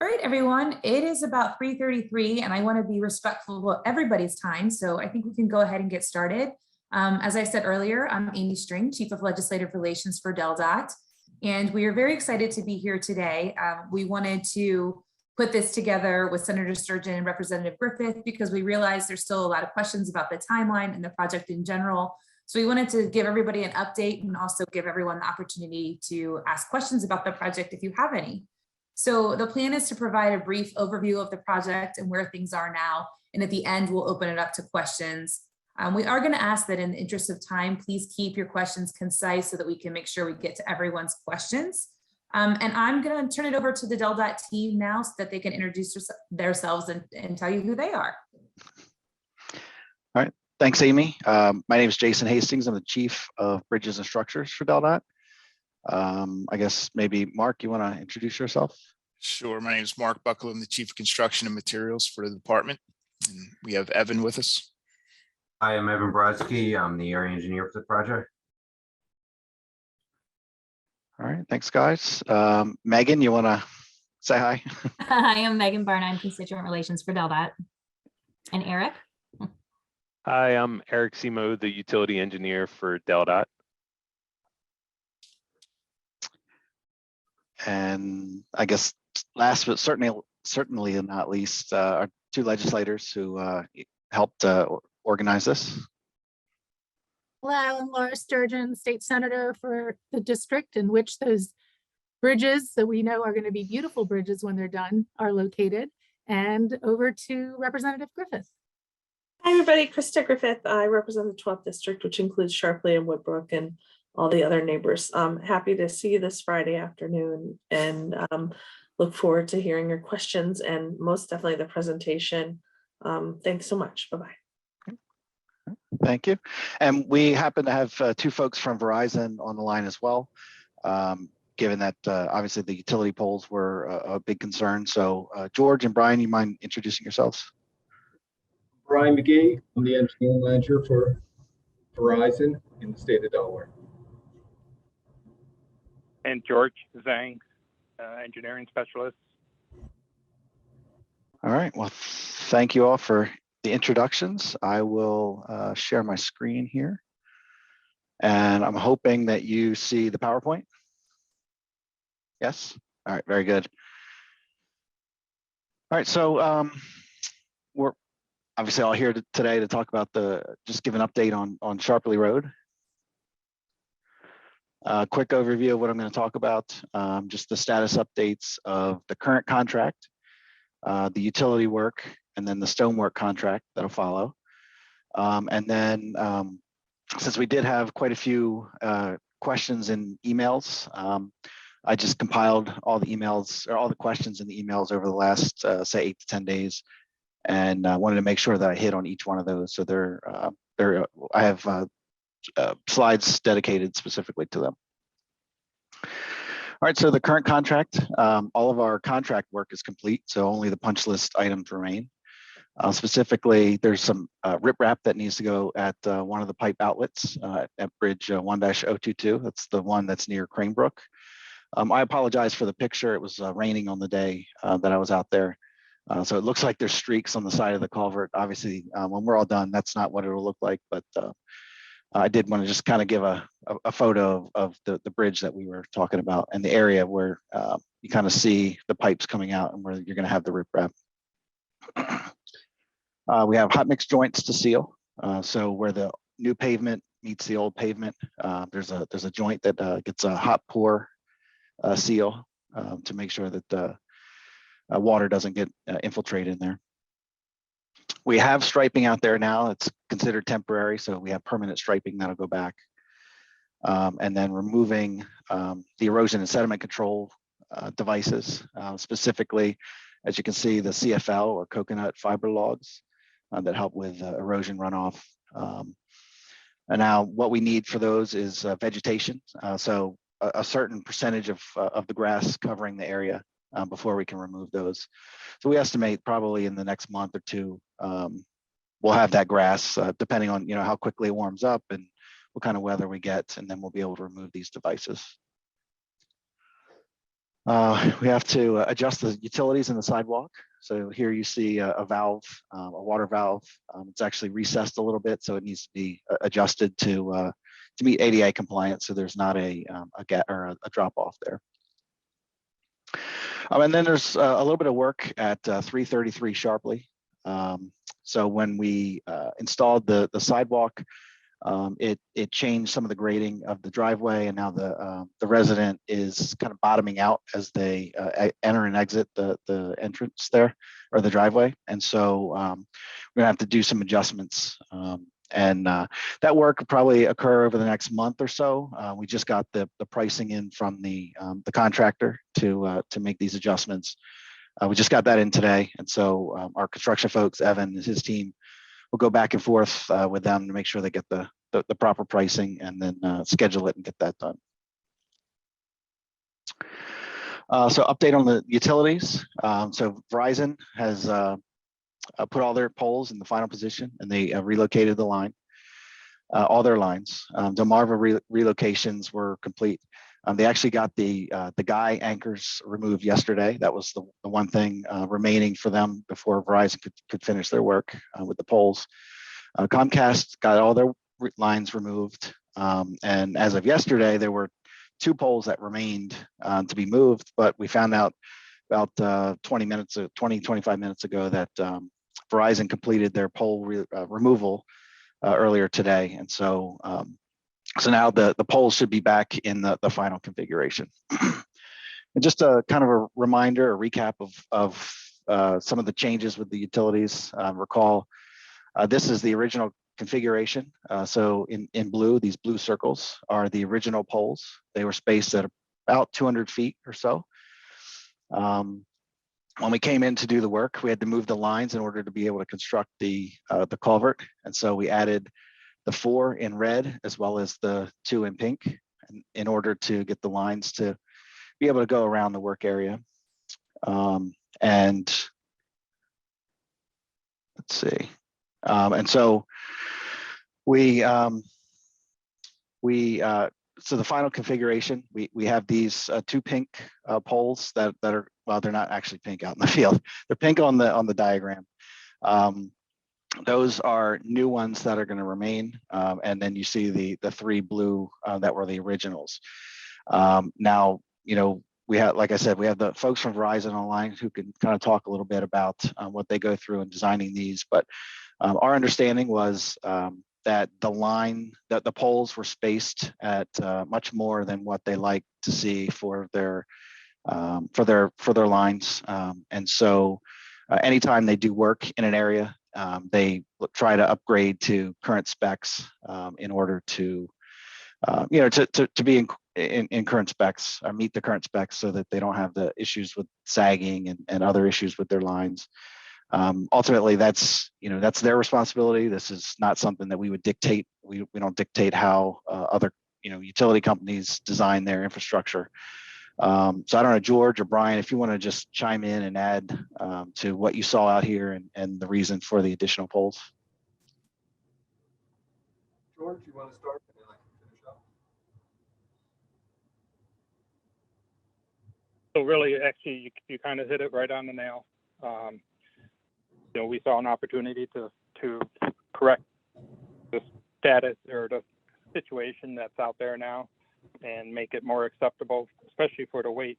All right, everyone, it is about 3:33 and I want to be respectful of everybody's time. So I think we can go ahead and get started. As I said earlier, I'm Amy String, Chief of Legislative Relations for DelDOT, and we are very excited to be here today. We wanted to put this together with Senator Sturgeon and Representative Griffith because we realized there's still a lot of questions about the timeline and the project in general. So we wanted to give everybody an update and also give everyone the opportunity to ask questions about the project if you have any. So the plan is to provide a brief overview of the project and where things are now. And at the end, we'll open it up to questions. We are going to ask that in the interest of time, please keep your questions concise so that we can make sure we get to everyone's questions. And I'm going to turn it over to the DelDOT team now so that they can introduce themselves and tell you who they are. All right. Thanks, Amy. My name is Jason Hastings. I'm the Chief of Bridges and Structures for DelDOT. I guess maybe Mark, you want to introduce yourself? Sure. My name is Mark Buckle. I'm the Chief of Construction and Materials for the department. And we have Evan with us. Hi, I'm Evan Brodsky. I'm the area engineer for the project. All right. Thanks, guys. Megan, you want to say hi? Hi, I'm Megan Barnine, Constituent Relations for DelDOT. And Eric? Hi, I'm Eric Simo, the Utility Engineer for DelDOT. And I guess last but certainly not least, our two legislators who helped organize this. Hello, I'm Laura Sturgeon, State Senator for the district in which those bridges that we know are going to be beautiful bridges when they're done are located. And over to Representative Griffith. Hi, everybody. Krista Griffith. I represent the 12th district, which includes Sharpley and Woodbrook and all the other neighbors. I'm happy to see you this Friday afternoon and look forward to hearing your questions and most definitely the presentation. Thanks so much. Bye-bye. Thank you. And we happen to have two folks from Verizon on the line as well, given that obviously the utility poles were a big concern. So George and Brian, you mind introducing yourselves? Brian McGee, I'm the engineering manager for Verizon in the state of Delaware. And George Zhang, engineering specialist. All right. Well, thank you all for the introductions. I will share my screen here. And I'm hoping that you see the PowerPoint. Yes? All right, very good. All right, so we're obviously all here today to talk about just give an update on Sharpley Road. Quick overview of what I'm going to talk about, just the status updates of the current contract, the utility work, and then the STONEWORK contract that'll follow. And then since we did have quite a few questions in emails, I just compiled all the emails or all the questions in the emails over the last, say, 8 to 10 days. And I wanted to make sure that I hit on each one of those. So I have slides dedicated specifically to them. All right, so the current contract, all of our contract work is complete, so only the punch list items remain. Specifically, there's some riprap that needs to go at one of the pipe outlets at bridge 1-022. That's the one that's near Cranebrook. I apologize for the picture. It was raining on the day that I was out there. So it looks like there's streaks on the side of the culvert. Obviously, when we're all done, that's not what it'll look like, but I did want to just kind of give a photo of the bridge that we were talking about and the area where you kind of see the pipes coming out and where you're going to have the riprap. We have hot mix joints to seal. So where the new pavement meets the old pavement, there's a joint that gets a hot pour seal to make sure that the water doesn't get infiltrated in there. We have striping out there now. It's considered temporary, so we have permanent striping that'll go back. And then removing the erosion and sediment control devices, specifically, as you can see, the CFL or coconut fiber logs that help with erosion runoff. And now what we need for those is vegetation. So a certain percentage of the grass covering the area before we can remove those. So we estimate probably in the next month or two, we'll have that grass, depending on how quickly it warms up and what kind of weather we get, and then we'll be able to remove these devices. We have to adjust the utilities in the sidewalk. So here you see a valve, a water valve. It's actually recessed a little bit, so it needs to be adjusted to meet ADA compliance. So there's not a gap or a drop off there. And then there's a little bit of work at 333 Sharpley. So when we installed the sidewalk, it changed some of the grading of the driveway, and now the resident is kind of bottoming out as they enter and exit the entrance there, or the driveway. And so we're gonna have to do some adjustments. And that work will probably occur over the next month or so. We just got the pricing in from the contractor to make these adjustments. We just got that in today, and so our construction folks, Evan and his team, will go back and forth with them to make sure they get the proper pricing, and then schedule it and get that done. So update on the utilities. So Verizon has put all their poles in the final position, and they relocated the line, all their lines. Delmarva relocations were complete. They actually got the guy anchors removed yesterday. That was the one thing remaining for them before Verizon could finish their work with the poles. Comcast got all their lines removed. And as of yesterday, there were 2 poles that remained to be moved, but we found out about 25 minutes ago that Verizon completed their pole removal earlier today. And so so now the poles should be back in the final configuration. And just a kind of a reminder, a recap of some of the changes with the utilities. Recall, this is the original configuration. So in blue, these blue circles are the original poles. They were spaced at about 200 feet or so. When we came in to do the work, we had to move the lines in order to be able to construct the culvert. And so we added the 4 in red as well as the 2 in pink in order to get the lines to be able to go around the work area. And let's see. And so so the final configuration, we have these 2 pink poles that are, well, they're not actually pink out in the field. They're pink on the diagram. Those are new ones that are going to remain. And then you see the 3 blue that were the originals. Now, you know, we have, like I said, we have the folks from Verizon online who can kind of talk a little bit about what they go through in designing these. But our understanding was that the poles were spaced at much more than what they like to see for their lines. And so anytime they do work in an area, they try to upgrade to current specs in order to, you know, to be in current specs, or meet the current specs, so that they don't have the issues with sagging and other issues with their lines. Ultimately, that's their responsibility. This is not something that we would dictate. We don't dictate how other utility companies design their infrastructure. So I don't know, George or Brian, if you want to just chime in and add to what you saw out here and the reason for the additional poles. George, you want to start, and then I can finish up? So really, actually, you kind of hit it right on the nail. We saw an opportunity to correct the status or the situation that's out there now and make it more acceptable, especially for the weight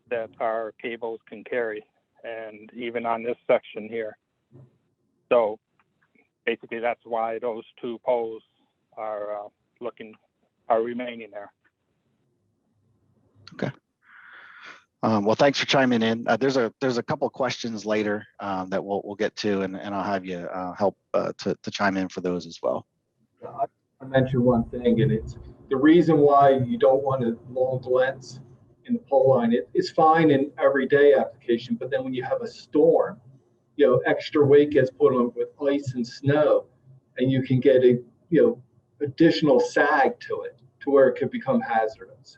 that our cables can carry, and even on this section here. So basically, that's why those 2 poles are remaining there. Okay. Well, thanks for chiming in. There's a couple of questions later that we'll get to, and I'll have you help to chime in for those as well. I mentioned one thing, and it's the reason why you don't want a long lengths in the pole line. It's fine in everyday application, but then when you have a storm, extra weight gets put on with ice and snow, and you can get a additional sag to it, to where it could become hazardous.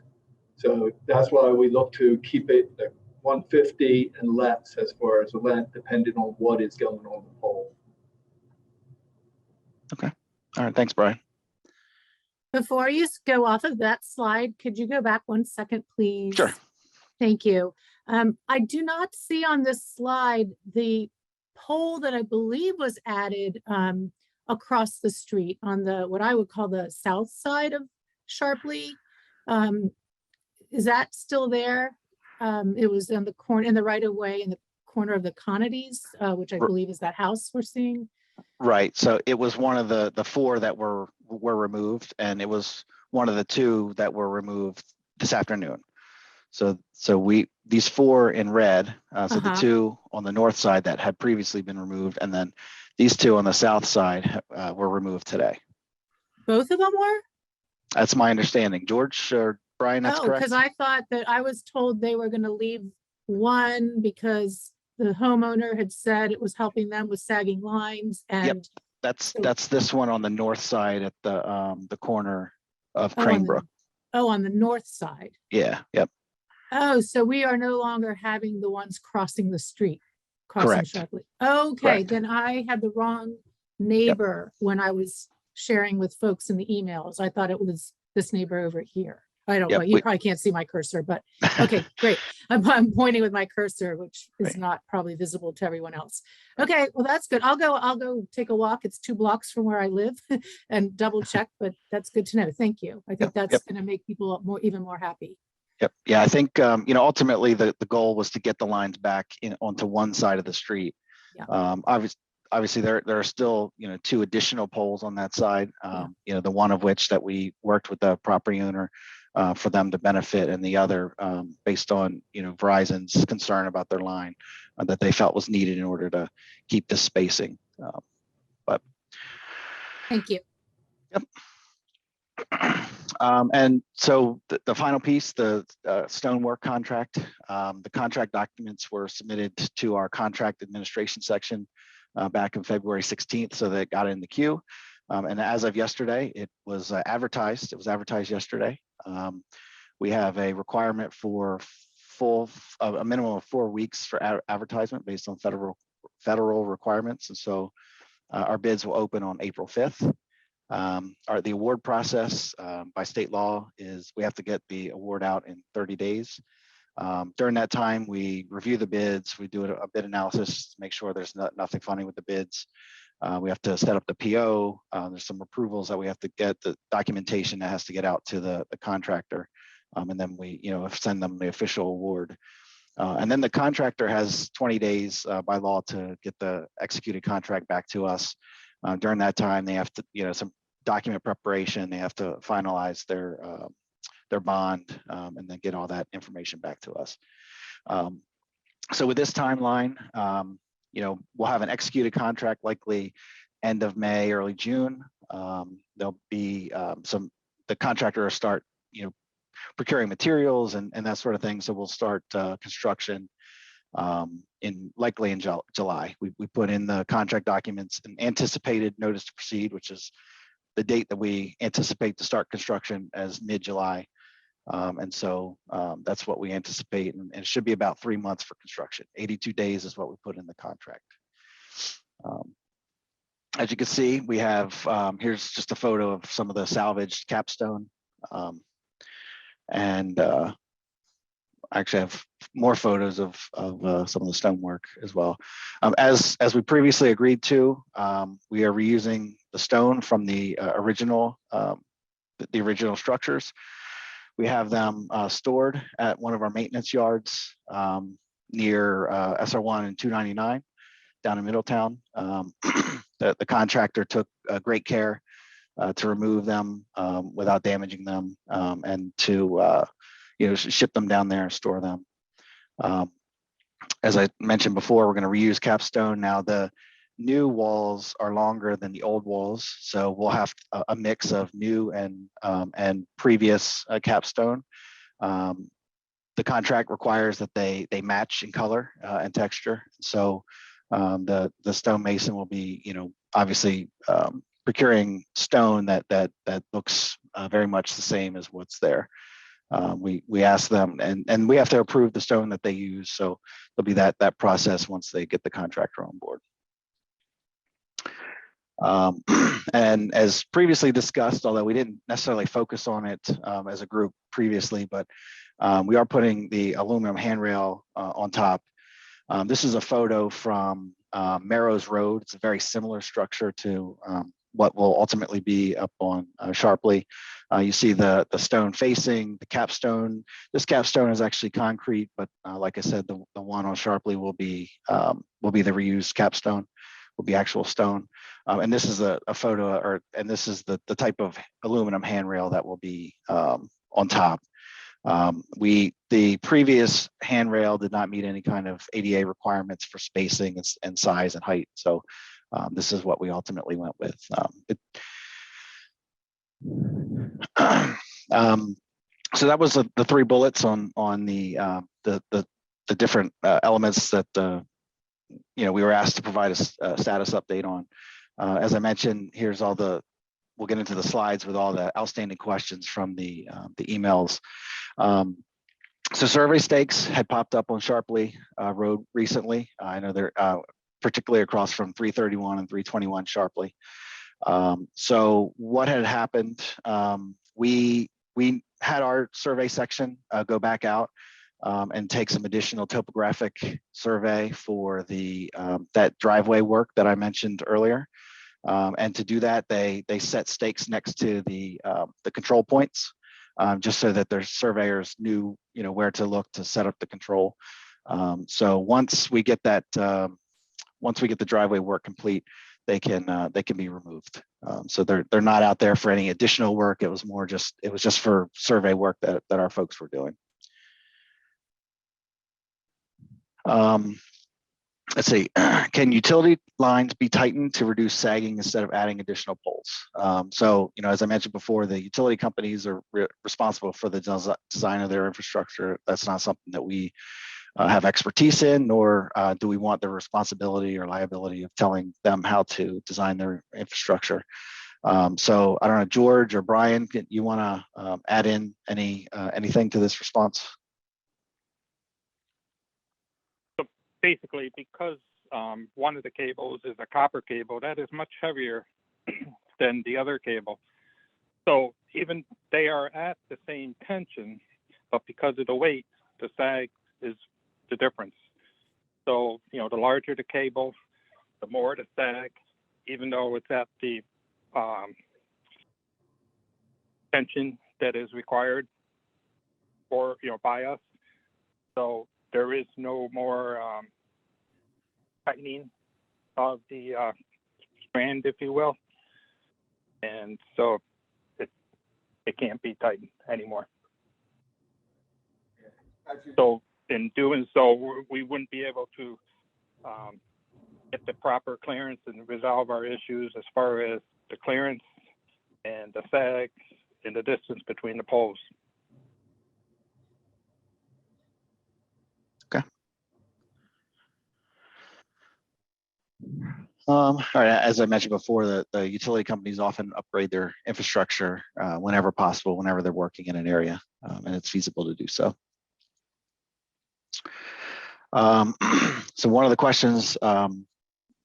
So that's why we look to keep it at 150 and less as far as the length, depending on what is going on the pole. Okay. All right. Thanks, Brian. Before you go off of that slide, could you go back 1 second, please? Sure. Thank you. I do not see on this slide the pole that I believe was added across the street on the, what I would call the south side of Sharpley. Is that still there? It was in the corner, in the right of way, in the corner of the Connities, which I believe is that house we're seeing. Right. So it was one of the four that were removed, and it was one of the two that were removed this afternoon. So these four in red, so the two on the north side that had previously been removed, and then these two on the south side were removed today. Both of them were? That's my understanding. George or Brian, that's correct? Because I thought that I was told they were going to leave one because the homeowner had said it was helping them with sagging lines. And yep, that's this one on the north side at the corner of Cranebrook. On the north side. Yeah. Yep. Oh, so we are no longer having the ones crossing the street, crossing Sharpley. Okay, Correct. then I had the wrong neighbor when I was sharing with folks in the emails. I thought it was this neighbor over here. I don't know. You probably can't see my cursor, but okay, great. I'm pointing with my cursor, which is not probably visible to everyone else. Okay, well, that's good. I'll go take a walk. It's 2 blocks from where I live and double check, but that's good to know. Thank you. I think that's going to make people even more happy. Yep. Yeah, I think ultimately the goal was to get the lines back onto one side of the street. Yeah. Obviously, there are still 2 additional poles on that side. The one of which that we worked with the property owner for them to benefit, and the other based on Verizon's concern about their line that they felt was needed in order to keep this spacing. But thank you. Yep. And so the final piece, the STONEWORK contract, the contract documents were submitted to our contract administration section back on February 16th, so that got in the queue. And as of yesterday, it was advertised. It was advertised yesterday. We have a requirement for a minimum of 4 weeks for advertisement based on federal requirements. And so our bids will open on April 5th. The award process by state law is we have to get the award out in 30 days. During that time, we review the bids, we do a bid analysis to make sure there's nothing funny with the bids. We have to set up the PO. There's some approvals that we have to get, the documentation that has to get out to the contractor. And then we send them the official award. And then the contractor has 20 days by law to get the executed contract back to us. During that time, they have to, some document preparation, they have to finalize their bond and then get all that information back to us. So with this timeline, we'll have an executed contract likely end of May, early June. There'll be the contractor will start, procuring materials and that sort of thing. So we'll start construction likely in July. We put in the contract documents an anticipated notice to proceed, which is the date that we anticipate to start construction as mid-July. And so that's what we anticipate, and it should be about 3 months for construction. 82 days is what we put in the contract. As you can see, we have, here's just a photo of some of the salvaged capstone. And I actually have more photos of some of the stonework as well. As we previously agreed to, we are reusing the stone from the original structures. We have them stored at one of our maintenance yards near SR1 and 299 down in Middletown. The contractor took great care to remove them without damaging them and to ship them down there and store them. As I mentioned before, we're going to reuse capstone. Now the new walls are longer than the old walls, so we'll have a mix of new and previous capstone. The contract requires that they match in color and texture. So the stonemason will be, obviously procuring stone that looks very much the same as what's there. We ask them, and we have to approve the stone that they use. So there'll be that process once they get the contractor on board. And as previously discussed, although we didn't necessarily focus on it as a group previously, but we are putting the aluminum handrail on top. This is a photo from Merrow's Road. It's a very similar structure to what will ultimately be up on Sharpley. You see the stone facing, the capstone. This capstone is actually concrete, but like I said, the one on Sharpley will be the reused capstone, will be actual stone. And this is a photo, and this is the type of aluminum handrail that will be on top. The previous handrail did not meet any kind of ADA requirements for spacing and size and height. So this is what we ultimately went with. So that was the three bullets on the different elements that we were asked to provide a status update on. As I mentioned, here's all we'll get into the slides with all the outstanding questions from the emails. So survey stakes had popped up on Sharpley Road recently. I know they're particularly across from 331 and 321 Sharpley. So what had happened, we had our survey section go back out and take some additional topographic survey for that driveway work that I mentioned earlier. And to do that, they set stakes next to the control points, just so that their surveyors knew where to look to set up the control. So once we get the driveway work complete, they can be removed. So they're not out there for any additional work. It was just for survey work that our folks were doing. Let's see, can utility lines be tightened to reduce sagging instead of adding additional poles? So, as I mentioned before, the utility companies are responsible for the design of their infrastructure. That's not something that we have expertise in, nor do we want the responsibility or liability of telling them how to design their infrastructure. So I don't know, George or Brian, you want to add in anything to this response? Basically, because one of the cables is a copper cable, that is much heavier than the other cable. So even they are at the same tension, but because of the weight, the sag is the difference. So, the larger the cable, the more the sag, even though it's at the tension that is required for, by us. So there is no more tightening of the strand, if you will, and so it can't be tightened anymore. So in doing so, we wouldn't be able to get the proper clearance and resolve our issues as far as the clearance and the sag and the distance between the poles. All right, as I mentioned before, the utility companies often upgrade their infrastructure whenever possible, whenever they're working in an area, and it's feasible to do so. So one of the questions that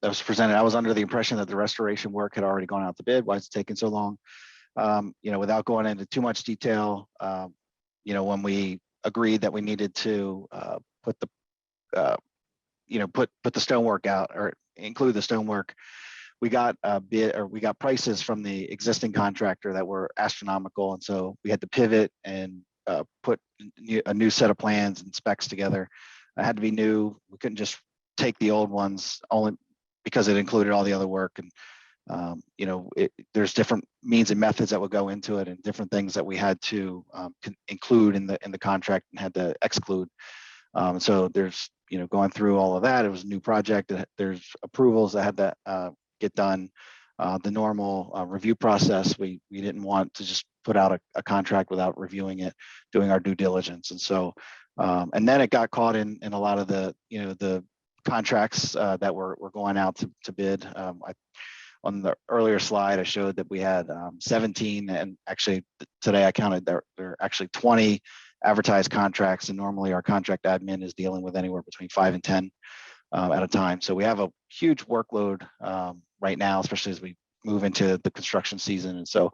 was presented, I was under the impression that the restoration work had already gone out to bid. Why is it taking so long? Without going into too much detail, when we agreed that we needed to put the stonework out or include the stonework, we got a bid, or we got prices from the existing contractor that were astronomical, and so we had to pivot and put a new set of plans and specs together. It had to be new. We couldn't just take the old ones only because it included all the other work, and there's different means and methods that would go into it, and different things that we had to include in the contract and had to exclude. So there's going through all of that. It was a new project. There's approvals that had to get done. The normal review process. We didn't want to just put out a contract without reviewing it, doing our due diligence, and so and then it got caught in a lot of the contracts that were going out to bid. On the earlier slide, I showed that we had 17, and actually today I counted there are actually 20 advertised contracts, and normally our contract admin is dealing with anywhere between 5 and 10 at a time. So we have a huge workload right now, especially as we move into the construction season. And so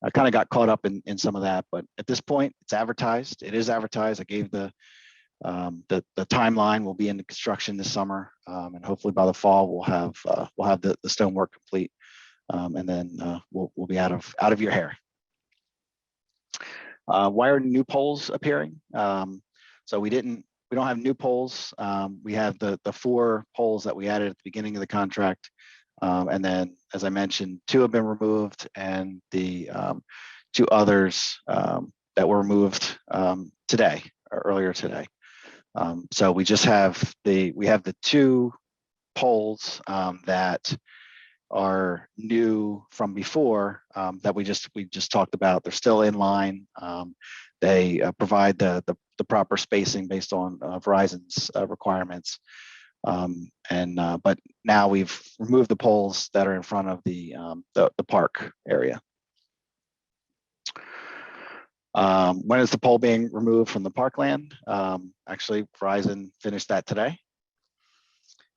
I kind of got caught up in some of that, but at this point it's advertised. It is advertised. I gave the timeline. Will be into construction this summer, and hopefully by the fall we'll have the stonework complete, and then we'll be out of your hair. Why are new poles appearing? So we don't have new poles. We have the 4 poles that we added at the beginning of the contract, and then, as I mentioned, 2 have been removed, and the 2 others that were removed today or earlier today. So we just have the 2 poles that are new from before, that we just talked about. They're still in line. They provide the proper spacing based on Verizon's requirements. But now we've removed the poles that are in front of the park area. When is the pole being removed from the parkland? Actually, Verizon finished that today.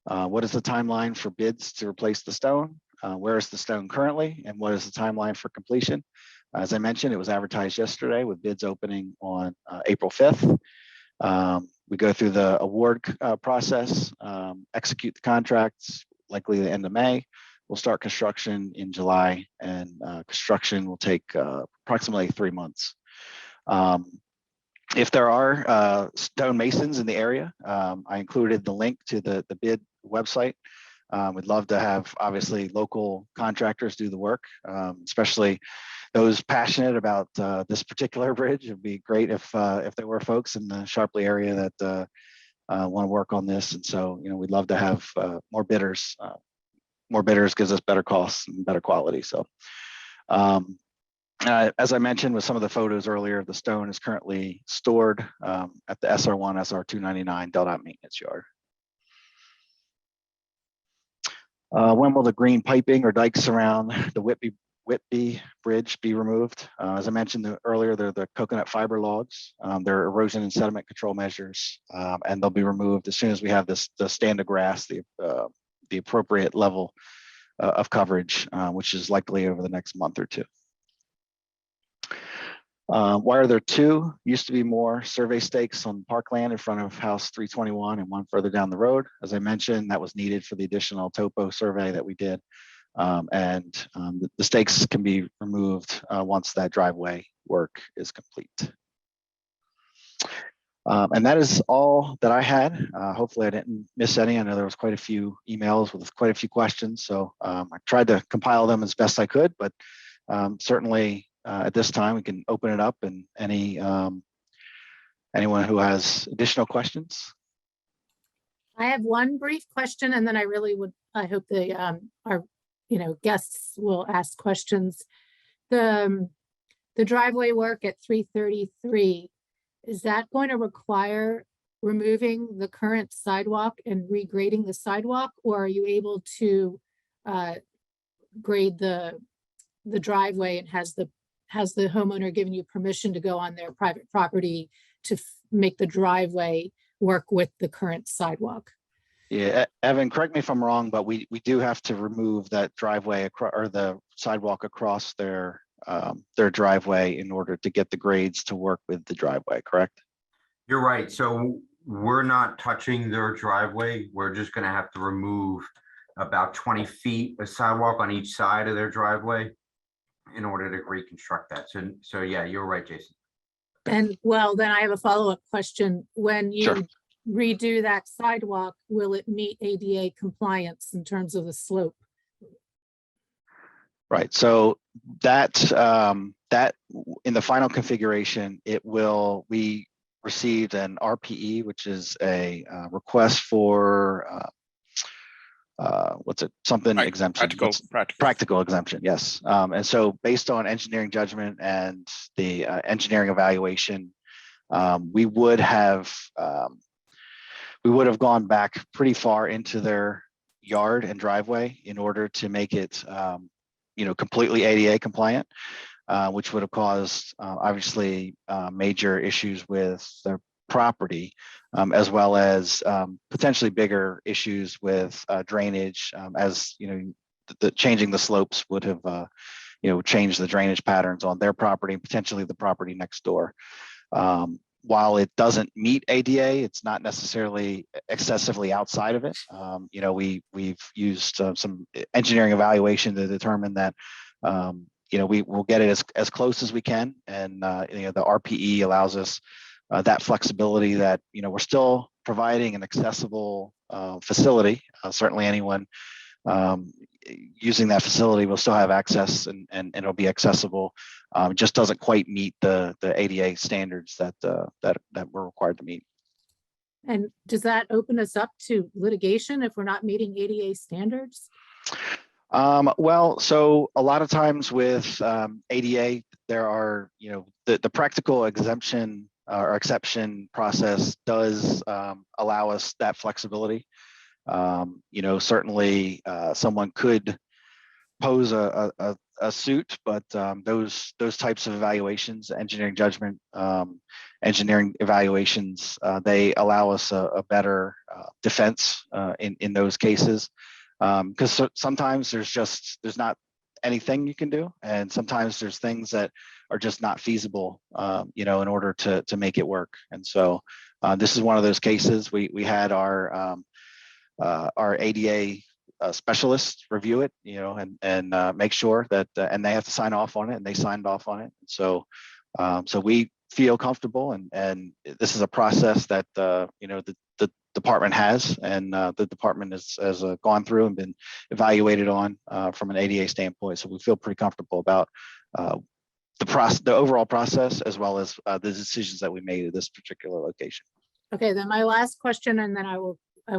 What is the timeline for bids to replace the stone? Where is the stone currently, and what is the timeline for completion? As I mentioned, it was advertised yesterday with bids opening on April 5th. We go through the award process, execute the contracts, likely the end of May. We'll start construction in July, and construction will take approximately 3 months. If there are stone masons in the area, I included the link to the bid website. We'd love to have, obviously, local contractors do the work, especially those passionate about this particular bridge. It'd be great if there were folks in the Sharpley area that want to work on this. And so, we'd love to have more bidders. More bidders gives us better costs and better quality. So, as I mentioned with some of the photos earlier, the stone is currently stored at the SR1, SR299 DelDOT maintenance yard. When will the green piping or dikes around the Whitby Bridge be removed? As I mentioned earlier, they're the coconut fiber logs. They're erosion and sediment control measures, and they'll be removed as soon as we have the stand of grass, the appropriate level of coverage, which is likely over the next month or 2. Why are there 2? Used to be more survey stakes on parkland in front of house 321 and 1 further down the road. As I mentioned, that was needed for the additional topo survey that we did. The stakes can be removed once that driveway work is complete. And that is all that I had. Hopefully I didn't miss any. I know there was quite a few emails with quite a few questions. So I tried to compile them as best I could, but certainly at this time we can open it up, and anyone who has additional questions. I have one brief question, and then I hope our guests will ask questions. The driveway work at 333, is that going to require removing the current sidewalk and regrading the sidewalk, or are you able to grade the driveway, and has the homeowner given you permission to go on their private property to make the driveway work with the current sidewalk? Yeah, Evan, correct me if I'm wrong, but we do have to remove that driveway or the sidewalk across their driveway in order to get the grades to work with the driveway, correct? You're right. So we're not touching their driveway. We're just going to have to remove about 20 feet of sidewalk on each side of their driveway in order to reconstruct that. So yeah, you're right, Jason. And well, then I have a follow-up question. When you Sure. redo that sidewalk, will it meet ADA compliance in terms of the slope? Right. So that in the final configuration, we received an RPE, which is a request for exemption. Practical exemption. Yes. And so based on engineering judgment and the engineering evaluation, we would have gone back pretty far into their yard and driveway in order to make it completely ADA compliant, which would have caused obviously major issues with their property, as well as potentially bigger issues with drainage. As the changing the slopes would have, changed the drainage patterns on their property and potentially the property next door. While it doesn't meet ADA, it's not necessarily excessively outside of it. We've used some engineering evaluation to determine that, we will get it as close as we can. And, the RPE allows us that flexibility that, we're still providing an accessible facility. Certainly anyone using that facility will still have access and it'll be accessible. It just doesn't quite meet the ADA standards that we're required to meet. And does that open us up to litigation if we're not meeting ADA standards? Well, so a lot of times with ADA, there are, the practical exemption or exception process does allow us that flexibility. Certainly someone could pose a suit, but those types of evaluations, engineering judgment, engineering evaluations, they allow us a better defense in those cases. Because sometimes there's not anything you can do, and sometimes there's things that are just not feasible, in order to make it work. And so this is one of those cases. We had our ADA specialists review it, and make sure that, and they have to sign off on it, and they signed off on it. So we feel comfortable, and this is a process that the department has, and the department has gone through and been evaluated on from an ADA standpoint. So we feel pretty comfortable about the overall process, as well as the decisions that we made at this particular location. Okay, then my last question, and then I will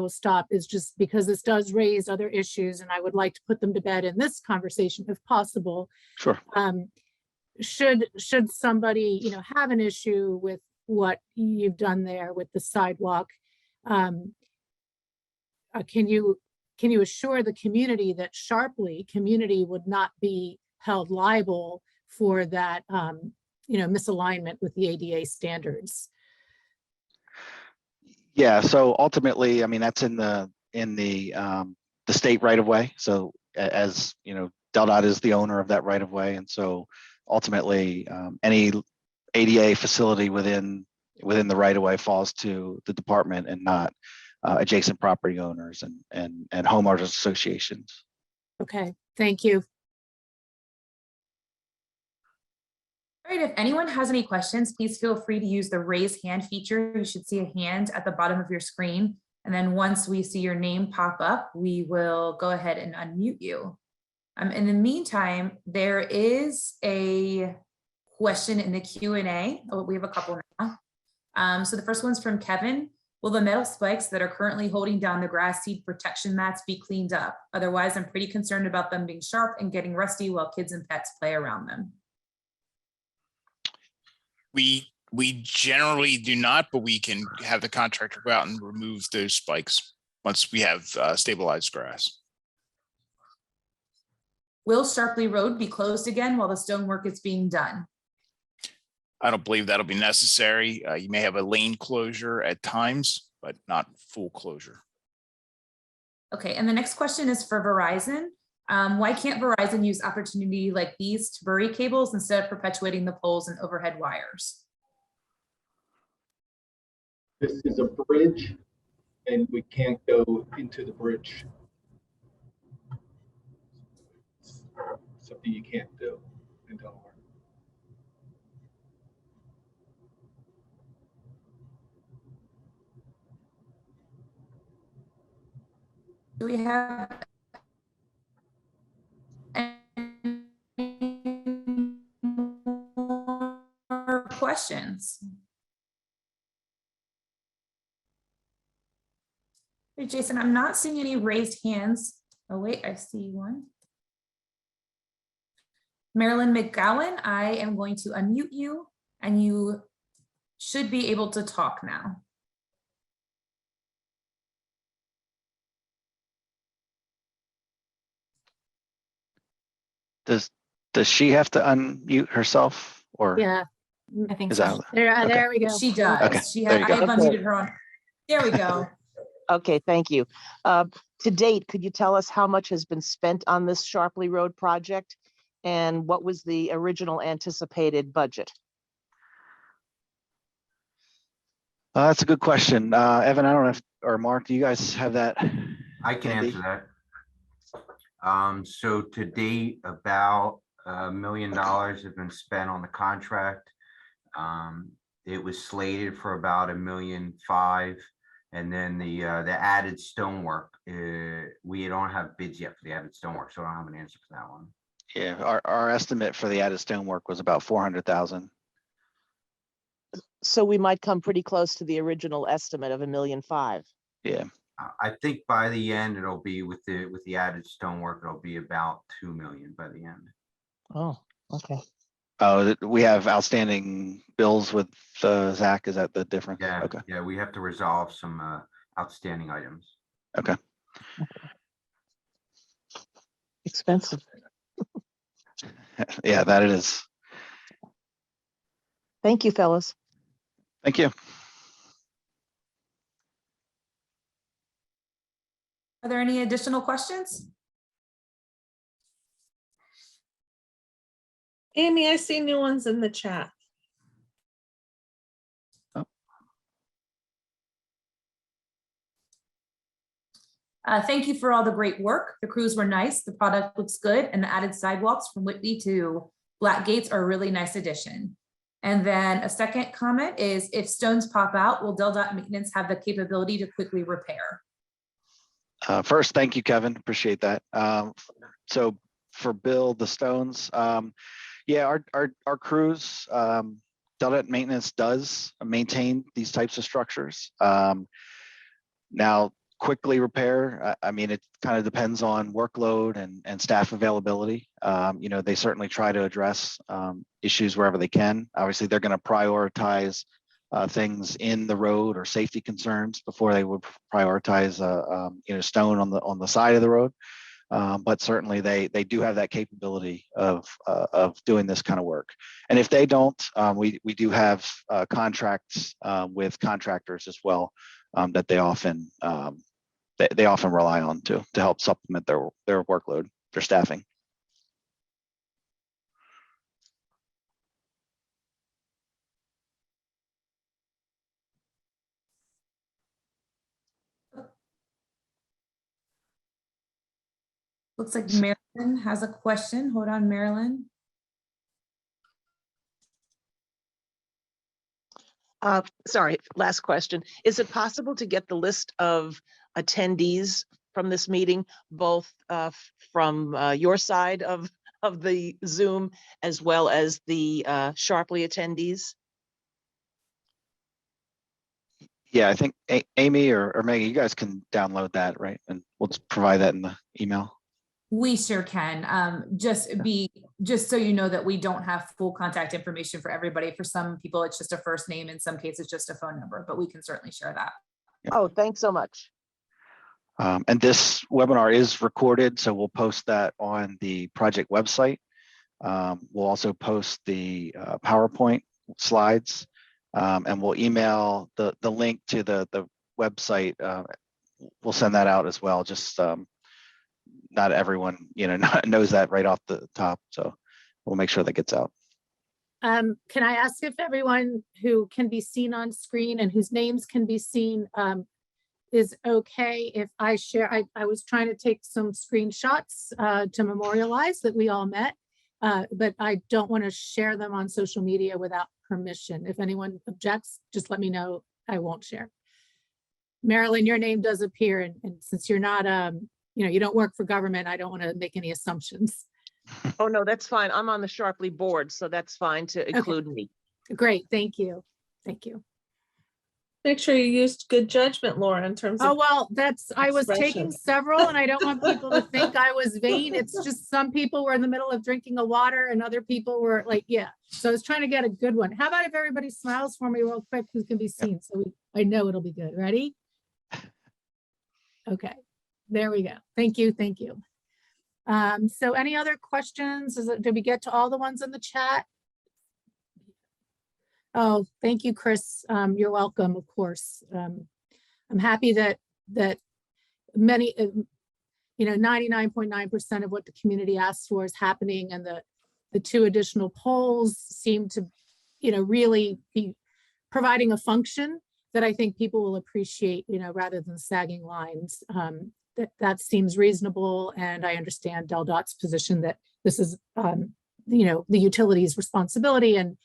stop, is just because this does raise other issues, and I would like to put them to bed in this conversation if possible. Sure. Should somebody, have an issue with what you've done there with the sidewalk, can you assure the community that Sharpley community would not be held liable for that, misalignment with the ADA standards? Yeah. So ultimately, I mean, that's in the state right of way. So as DelDOT is the owner of that right of way, and so ultimately, any ADA facility within the right of way falls to the department and not adjacent property owners and homeowners associations. Okay, thank you. All right, if anyone has any questions, please feel free to use the raise hand feature. You should see a hand at the bottom of your screen. And then once we see your name pop up, we will go ahead and unmute you. In the meantime, there is a question in the Q&A. Oh, we have a couple now. So the first one's from Kevin. Will the metal spikes that are currently holding down the grass seed protection mats be cleaned up? Otherwise, I'm pretty concerned about them being sharp and getting rusty while kids and pets play around them. We generally do not, but we can have the contractor go out and remove those spikes once we have stabilized grass. Will Sharpley Road be closed again while the stonework is being done? I don't believe that'll be necessary. You may have a lane closure at times, but not full closure. Okay, and the next question is for Verizon. Why can't Verizon use opportunity like these to bury cables instead of perpetuating the poles and overhead wires? This is a bridge, and we can't go into the bridge. Something you can't do in Delaware. Do we have any more questions? Hey, Jason, I'm not seeing any raised hands. Oh, wait, I see one. Marilyn McGowan, I am going to unmute you, and you should be able to talk now. Does she have to unmute herself, or? Yeah, I think Is so. that there okay. we go. She does. Okay, She there has, you I go. have unmuted her on. There we go. Okay, thank you. To date, could you tell us how much has been spent on this Sharpley Road project? And what was the original anticipated budget? That's a good question. Evan, I don't know if, or Mark, do you guys have that? I can handy? answer that. So to date, about $1 million have been spent on the contract. It was slated for about $1.5 million. And then the added stonework, we don't have bids yet for the added stonework, so I don't have an answer for that one. Yeah, our estimate for the added stonework was about 400,000. So we might come pretty close to the original estimate of $1.5 million. Yeah. I think by the end, it'll be with the added stonework, it'll be about 2 million by the end. Oh, okay. Oh, we have outstanding bills with Zach. Is that the difference? Yeah. Okay. Yeah, we have to resolve some outstanding items. Okay. Expensive. Yeah, that it is. Thank you, fellas. Thank you. Are there any additional questions? Amy, I see new ones in the chat. Thank you for all the great work. The crews were nice. The product looks good. And the added sidewalks from Whitby to Black Gates are a really nice addition. And then a second comment is, if stones pop out, will DelDOT maintenance have the capability to quickly repair? First, thank you, Kevin. Appreciate that. So for Bill, the stones, yeah, our crews, DelDOT maintenance does maintain these types of structures. Now, quickly repair, I mean, it kind of depends on workload and staff availability. You know, they certainly try to address issues wherever they can. Obviously, they're going to prioritize things in the road or safety concerns before they would prioritize you know, stone on the side of the road. But certainly they do have that capability of doing this kind of work. And if they don't, we do have contracts with contractors as well that they often rely on to help supplement their workload, their staffing. Looks like Marilyn has a question. Hold on, Marilyn. Sorry, last question. Is it possible to get the list of attendees from this meeting, both from your side of the Zoom as well as the Sharpley attendees? Yeah, I think Amy or Maggie, you guys can download that, right? And we'll just provide that in the email. We sure can. Just so you know that we don't have full contact information for everybody. For some people, it's just a first name. In some cases, just a phone number, but we can certainly share that. Oh, thanks so much. And this webinar is recorded, so we'll post that on the project website. We'll also post the PowerPoint slides, and we'll email the link to the website. We'll send that out as well. Just not everyone, you know, knows that right off the top, so we'll make sure that gets out. Can I ask if everyone who can be seen on screen and whose names can be seen is okay if I share? I was trying to take some screenshots to memorialize that we all met, but I don't want to share them on social media without permission. If anyone objects, just let me know. I won't share. Marilyn, your name does appear, and since you're not, you know, you don't work for government, I don't want to make any assumptions. Oh, no, that's fine. I'm on the Sharpley board, so that's fine to include me. Great, thank you. Thank you. Make sure you used good judgment, Laura, in terms of. Oh, well, I was taking expressions. several and I don't want people to think I was vain. It's just some people were in the middle of drinking a water and other people were like, yeah. So I was trying to get a good one. How about if everybody smiles for me real quick, who can be seen? So I know it'll be good. Ready? Okay, there we go. Thank you, thank you. So any other questions? Did we get to all the ones in the chat? Oh, thank you, Chris. You're welcome, of course. I'm happy that that many, 99.9% of what the community asked for is happening, and the 2 additional poles seem to, really be providing a function that I think people will appreciate, rather than sagging lines. That seems reasonable, and I understand DelDOT's position that this is, the utility's responsibility, and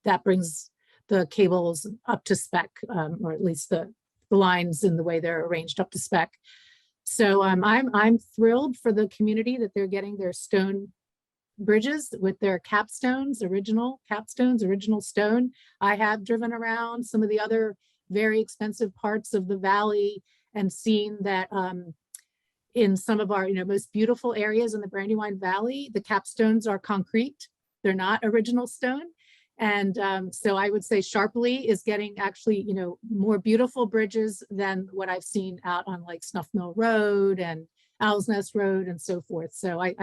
that brings the cables up to spec, or at least the lines and the way they're arranged up to spec. So I'm thrilled for the community that they're getting their stone bridges with their capstones, original stone. I have driven around some of the other very expensive parts of the valley and seen that in some of our most beautiful areas in the Brandywine Valley, the capstones are concrete. They're not original stone. And so I would say Sharpley is getting actually, more beautiful bridges than what I've seen out on like Snuff Mill Road and Owl's Nest Road and so forth. So I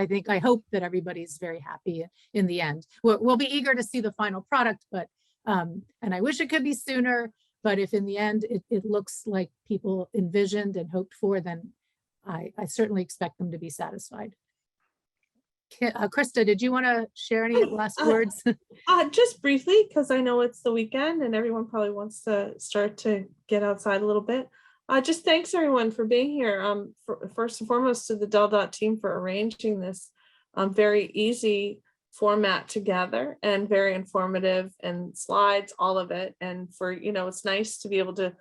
hope that everybody's very happy in the end. We'll be eager to see the final product, but and I wish it could be sooner, but if in the end it looks like people envisioned and hoped for, then I certainly expect them to be satisfied. Krista, did you want to share any last words? Just briefly, because I know it's the weekend and everyone probably wants to start to get outside a little bit. Just thanks everyone for being here. First and foremost to the DelDOT team for arranging this very easy format together and very informative, and slides, all of it. And for, it's nice to be able to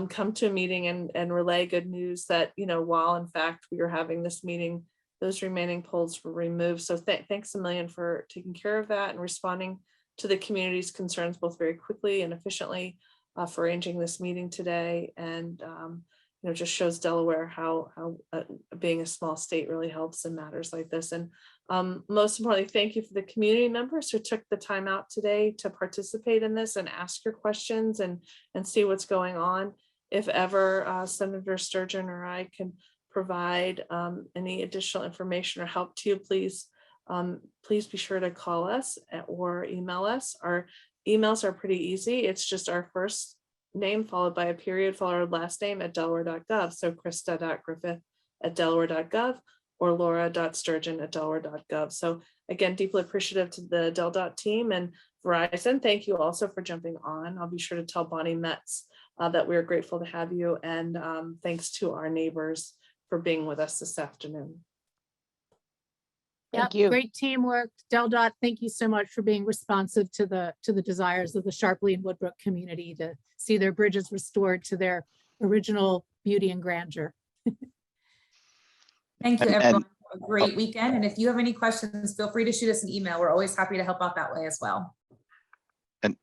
come to a meeting and relay good news that, while in fact we are having this meeting, those remaining poles were removed. So thanks a million for taking care of that and responding to the community's concerns both very quickly and efficiently, for arranging this meeting today. And just shows Delaware how being a small state really helps in matters like this. And most importantly, thank you for the community members who took the time out today to participate in this and ask your questions and see what's going on. If ever Senator Sturgeon or I can provide any additional information or help to you, please be sure to call us or email us. Our emails are pretty easy. It's just our first name followed by a period followed our last name at delaware.gov. So krista.griffith@delaware.gov or laura.sturgeon@delaware.gov. So again, deeply appreciative to the DelDOT team and Verizon. Thank you also for jumping on. I'll be sure to tell Bonnie Metz that we're grateful to have you, and thanks to our neighbors for being with us this afternoon. Thank you. Great teamwork. DelDOT, thank you so much for being responsive to the desires of the Sharpley and Woodbrook community to see their bridges restored to their original beauty and grandeur. Thank you, everyone. Have a great weekend. And if you have any questions, feel free to shoot us an email. We're always happy to help out that way as well. And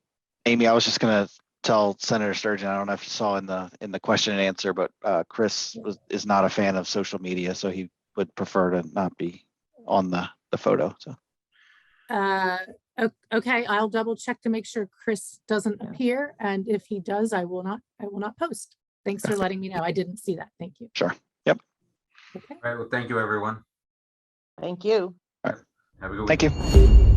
Amy, I was just going to tell Senator Sturgeon, I don't know if you saw in the question and answer, but Chris is not a fan of social media, so he would prefer to not be on the photo. So okay, I'll double check to make sure Chris doesn't appear, and if he does, I will not post. Thanks for letting me know. I didn't see that. Thank you. Sure. Yep. Okay. All right, well, thank you, everyone. Thank you. Have a good Thank weekend. you.